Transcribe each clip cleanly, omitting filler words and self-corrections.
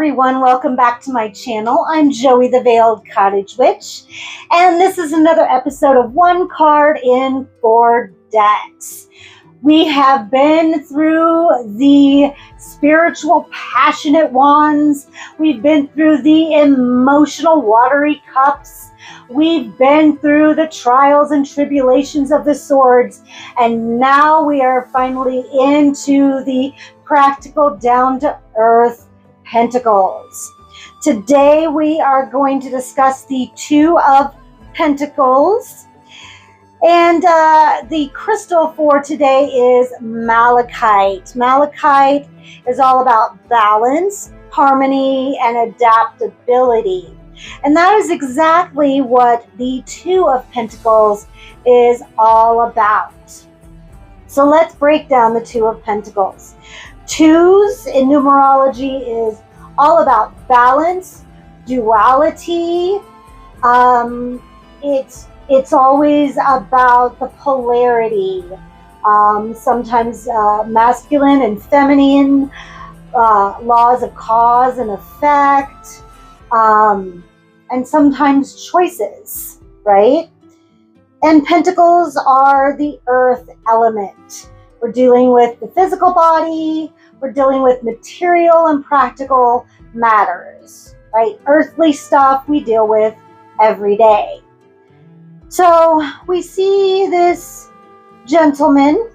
everyone, welcome back to my channel. I'm Joey the Veiled Cottage Witch, and this is another episode of One Card in 4 Decks. We have been through the spiritual passionate wands, we've been through the emotional watery cups, we've been through the trials and tribulations of the swords, and now we are finally into the practical, down-to-earth Pentacles. Today we are going to discuss the Two of Pentacles, and the crystal for today is malachite. Malachite is all about balance, harmony, and adaptability, and that is exactly what the Two of Pentacles is all about. So let's break down the Two of Pentacles. Twos in numerology is all about balance, duality. It's always about the polarity. Sometimes masculine and feminine, laws of cause and effect, and sometimes choices, right? And pentacles are the earth element. We're dealing with the physical body, we're dealing with material and practical matters, right? Earthly stuff we deal with every day. So we see this gentleman,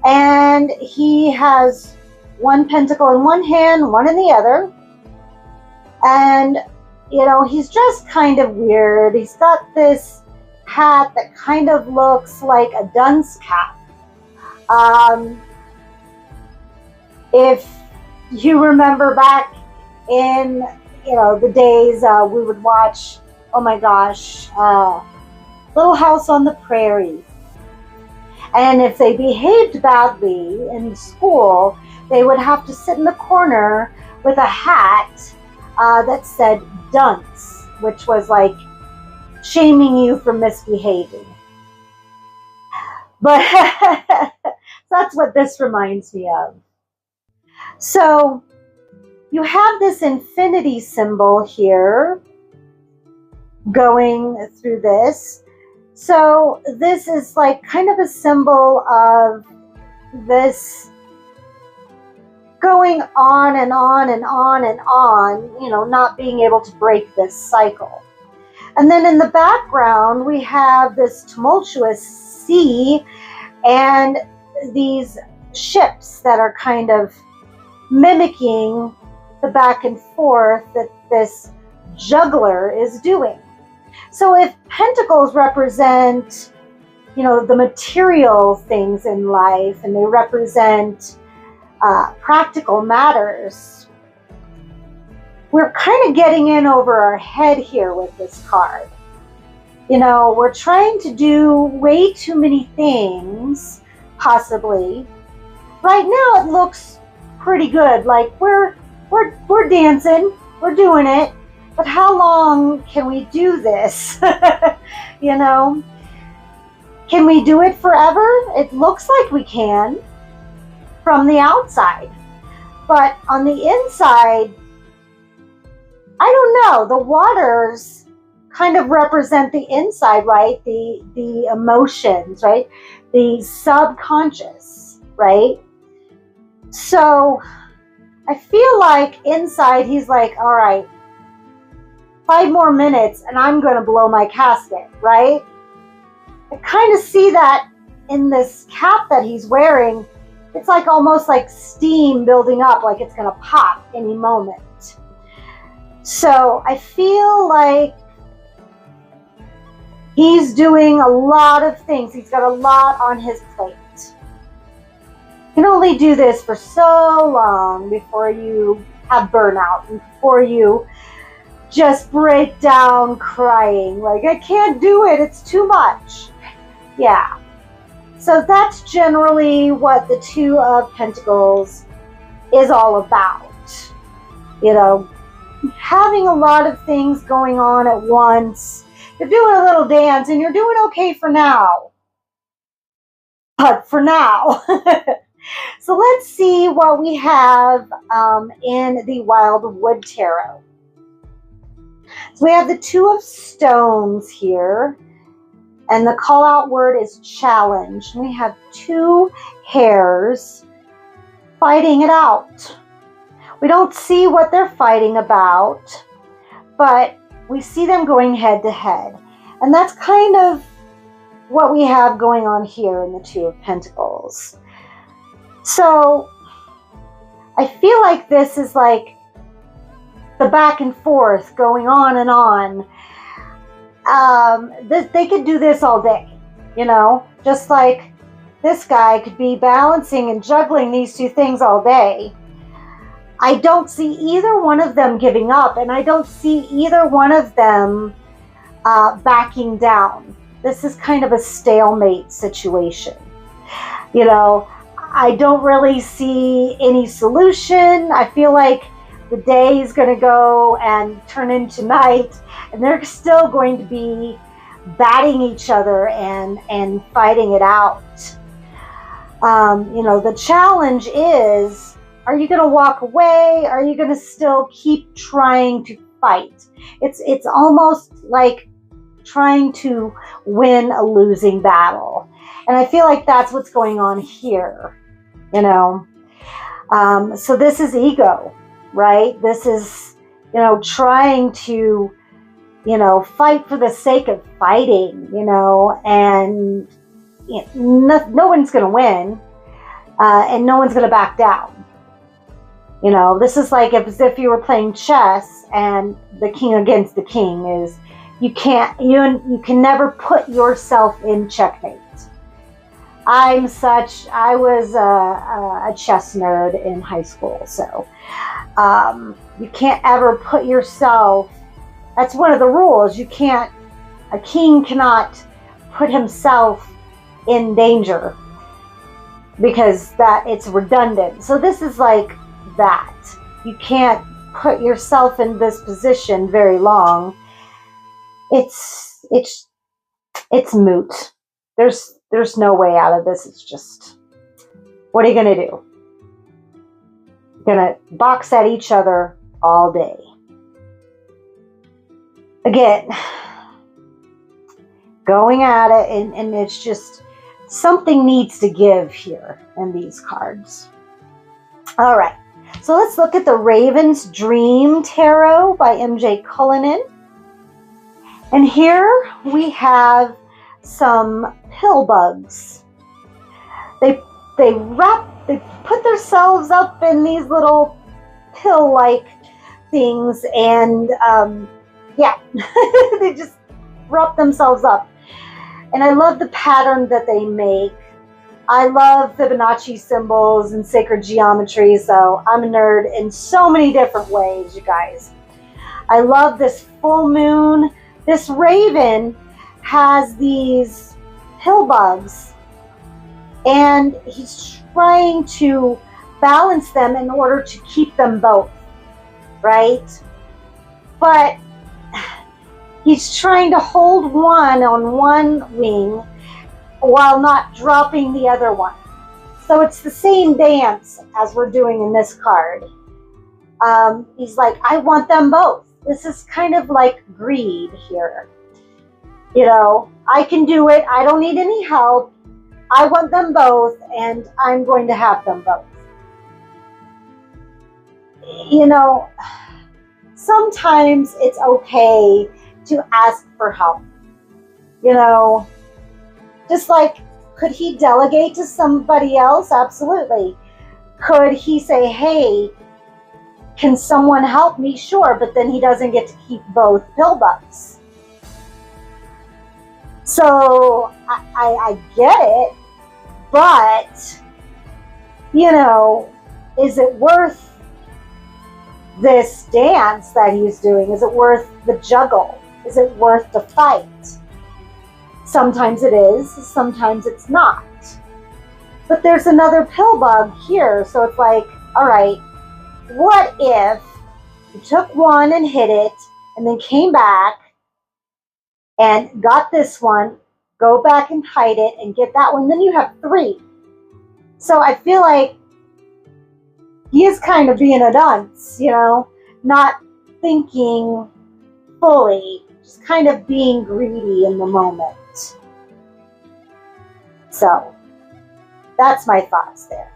and he has one pentacle in one hand, one in the other. And, you know, he's just kind of weird. He's got this hat that kind of looks like a dunce cap. If you remember back in, the days we would watch, oh my gosh, Little House on the Prairie. And if they behaved badly in school, they would have to sit in the corner with a hat that said dunce, which was like shaming you for misbehaving. But that's what this reminds me of. So you have this infinity symbol here going through this. So this is like kind of a symbol of this going on and on and on and on, not being able to break this cycle. And then in the background, we have this tumultuous sea and these ships that are kind of mimicking the back and forth that this juggler is doing. So if pentacles represent, the material things in life, and they represent practical matters, we're kind of getting in over our head here with this card. We're trying to do way too many things, possibly. Right now it looks pretty good. Like we're dancing, we're doing it. But how long can we do this? Can we do it forever? It looks like we can from the outside. But on the inside, I don't know. The waters kind of represent the inside, right? The emotions, right? The subconscious, right? So I feel like inside he's like, all right, 5 more minutes and I'm going to blow my casket, right? I kind of see that in this cap that he's wearing. It's like almost like steam building up, like it's going to pop any moment. So I feel like he's doing a lot of things. He's got a lot on his plate. You can only do this for so long before you have burnout and before you just break down crying. Like, I can't do it. It's too much. Yeah. So that's generally what the Two of Pentacles is all about. Having a lot of things going on at once. You're doing a little dance and you're doing okay for now. But for now, So let's see what we have in the Wildwood Tarot. So we have the Two of Stones here, and the call out word is challenge. We have two hares fighting it out. We don't see what they're fighting about, but we see them going head to head. And that's kind of what we have going on here in the Two of Pentacles. So I feel like this is like the back and forth going on and on. They could do this all day, you know, just like this guy could be balancing and juggling these two things all day. I don't see either one of them giving up, and I don't see either one of them backing down. This is kind of a stalemate situation. You know, I don't really see any solution. I feel like the day is going to go and turn into night, and they're still going to be batting each other and fighting it out. You know, the challenge is, are you going to walk away? Are you going to still keep trying to fight? It's almost like trying to win a losing battle. And I feel like that's what's going on here, you know. So this is ego, right? This is, you know, trying to, you know, fight for the sake of fighting, you know, and you know, no one's going to win, and no one's going to back down. You know, this is like as if you were playing chess and the king against the king is, you can never put yourself in checkmate. I was a chess nerd in high school, so you can't ever put yourself, that's one of the rules, a king cannot put himself in danger because it's redundant. So this is like that. You can't put yourself in this position very long. It's moot. There's no way out of this. It's just, what are you going to do? You're going to box at each other all day. Again, going at it, and it's just, something needs to give here in these cards. All right. So let's look at the Raven's Dream Tarot by MJ Cuillinane. And here we have some pill bugs. They put themselves up in these little pill-like things, and yeah, they just wrap themselves up. And I love the pattern that they make. I love Fibonacci symbols and sacred geometry, so I'm a nerd in so many different ways, you guys. I love this full moon. This raven has these pill bugs, and he's trying to balance them in order to keep them both, right? But he's trying to hold one on one wing while not dropping the other one. So it's the same dance as we're doing in this card. He's like, I want them both. This is kind of like greed here. You know, I can do it. I don't need any help. I want them both, and I'm going to have them both. You know, sometimes it's okay to ask for help. You know, just like, could he delegate to somebody else? Absolutely. Could he say, hey, can someone help me? Sure, but then he doesn't get to keep both pill bugs. So I get it, but, you know, is it worth this dance that he's doing? Is it worth the juggle? Is it worth the fight? Sometimes it is, sometimes it's not. But there's another pill bug here, so it's like, all right, what if you took one and hid it, and then came back and got this one, go back and hide it, and get that one, then you have three. So I feel like he is kind of being a dunce, you know, not thinking fully, just kind of being greedy in the moment. So that's my thoughts there.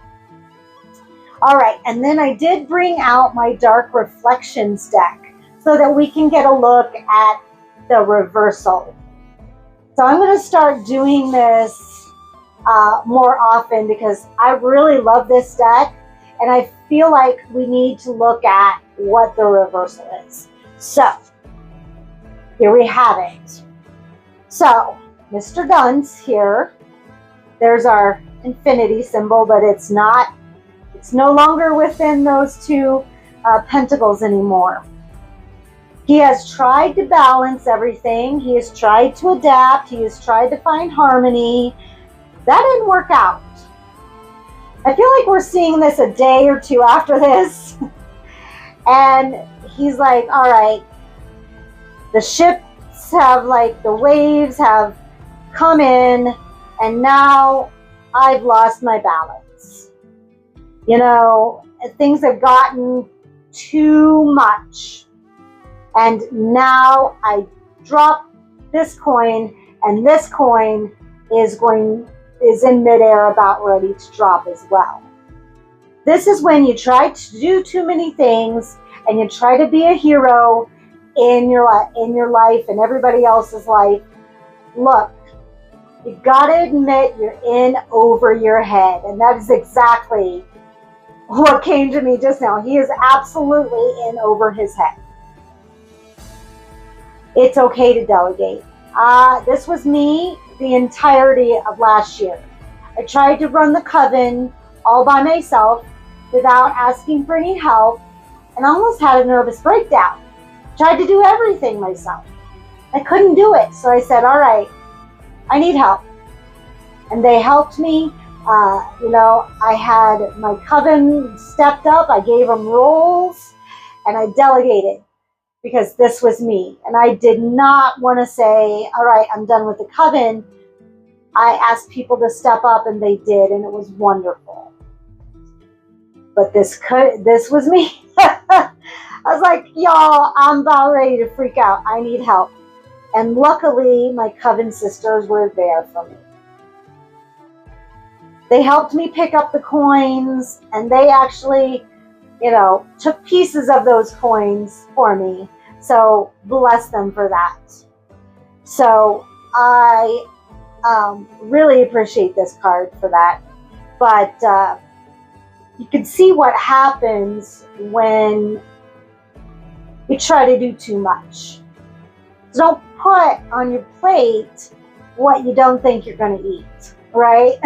All right, and then I did bring out my Dark Reflections deck so that we can get a look at the reversal. So I'm going to start doing this more often because I really love this deck, and I feel like we need to look at what the reversal is. So here we have it. So Mr. Dunce here, there's our infinity symbol, but it's no longer within those two pentacles anymore. He has tried to balance everything. He has tried to adapt. He has tried to find harmony. That didn't work out. I feel like we're seeing this a day or two after this. And he's like, all right, the ships have, like, the waves have come in, and now I've lost my balance. You know, things have gotten too much. And now I drop this coin, and this coin is in midair, about ready to drop as well. This is when you try to do too many things, and you try to be a hero in your life and everybody else's life. Look, you gotta admit you're in over your head, and that is exactly what came to me just now. He is absolutely in over his head. It's okay to delegate. This was me the entirety of last year. I tried to run the coven all by myself without asking for any help, and almost had a nervous breakdown. Tried to do everything myself. I couldn't do it, so I said, all right, I need help. And they helped me. You know, I had my coven stepped up. I gave them roles, and I delegated, because this was me. And I did not want to say, all right, I'm done with the coven. I asked people to step up, and they did, and it was wonderful. But this was me. I was like, y'all, I'm about ready to freak out. I need help. And luckily, my coven sisters were there for me. They helped me pick up the coins, and they actually, you know, took pieces of those coins for me. So bless them for that. So I really appreciate this card for that. But you can see what happens when you try to do too much. So don't put on your plate what you don't think you're going to eat, right?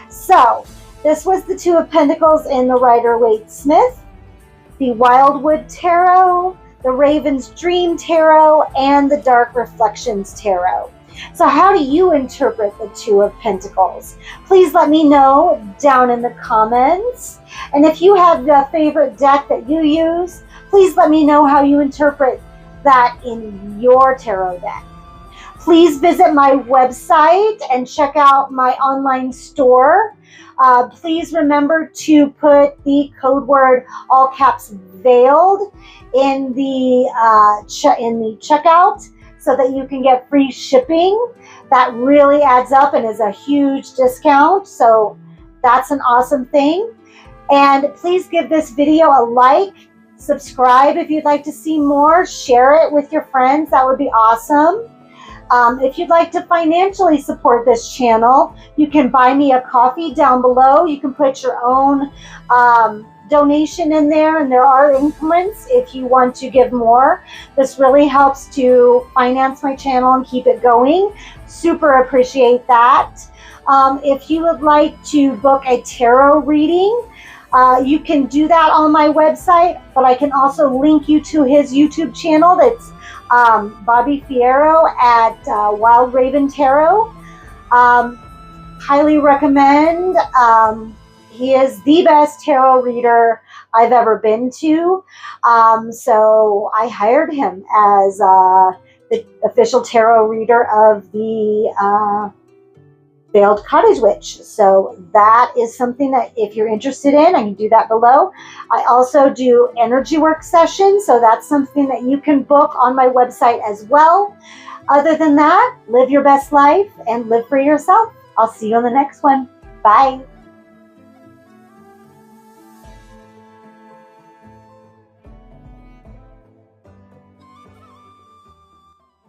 So this was the Two of Pentacles in the Rider-Waite Smith, the Wildwood Tarot, the Raven's Dream Tarot, and the Dark Reflections Tarot. So how do you interpret the Two of Pentacles? Please let me know down in the comments. And if you have a favorite deck that you use, please let me know how you interpret that in your tarot deck. Please visit my website and check out my online store. Please remember to put the code word, all caps, veiled, in the checkout, so that you can get free shipping. That really adds up and is a huge discount. So that's an awesome thing. And please give this video a like, subscribe if you'd like to see more, share it with your friends. That would be awesome. If you'd like to financially support this channel, you can buy me a coffee down below. You can put your own donation in there, and there are increments if you want to give more. This really helps to finance my channel and keep it going. Super appreciate that. If you would like to book a tarot reading, you can do that on my website, but I can also link you to his YouTube channel. That's Bobby Fierro at Wild Raven Tarot. Highly recommend. He is the best tarot reader I've ever been to. So I hired him as the official tarot reader of the Veiled Cottage Witch. So that is something that if you're interested in, I can do that below. I also do energy work sessions, so that's something that you can book on my website as well. Other than that, live your best life and live for yourself. I'll see you on the next one. Bye.